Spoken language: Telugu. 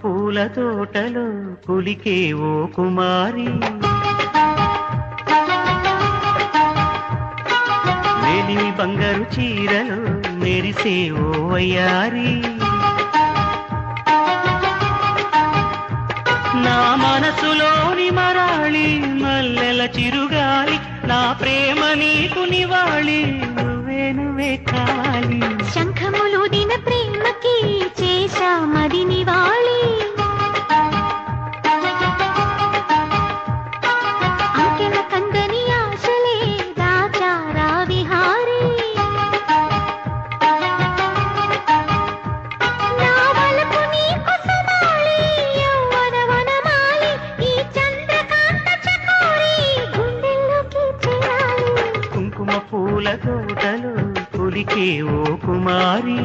పూల తోటలో కులికే ఓ కుమారి, మేలిమి బంగారు చీరలో మెరిసే ఓ వయ్యారి, నా మనసులోని మరాళి మల్లెల చిరుగాలి, నా ప్రేమ నీకు నివాళి, నువ్వే కావాలి. శంఖములు దిన ప్రేమకి చేశా మది నివాళి, అంకెల కందని ఆశలే దాచారా విహారీ, నా వలపు నీకు సమాలి, యవ్వన వనమాలి, ఈ చంద్రకాంత చకోరి గుండెల్లోకి చేరాలి. కుంకుమ పూల తోటలో కులికే ఓ కుమారి.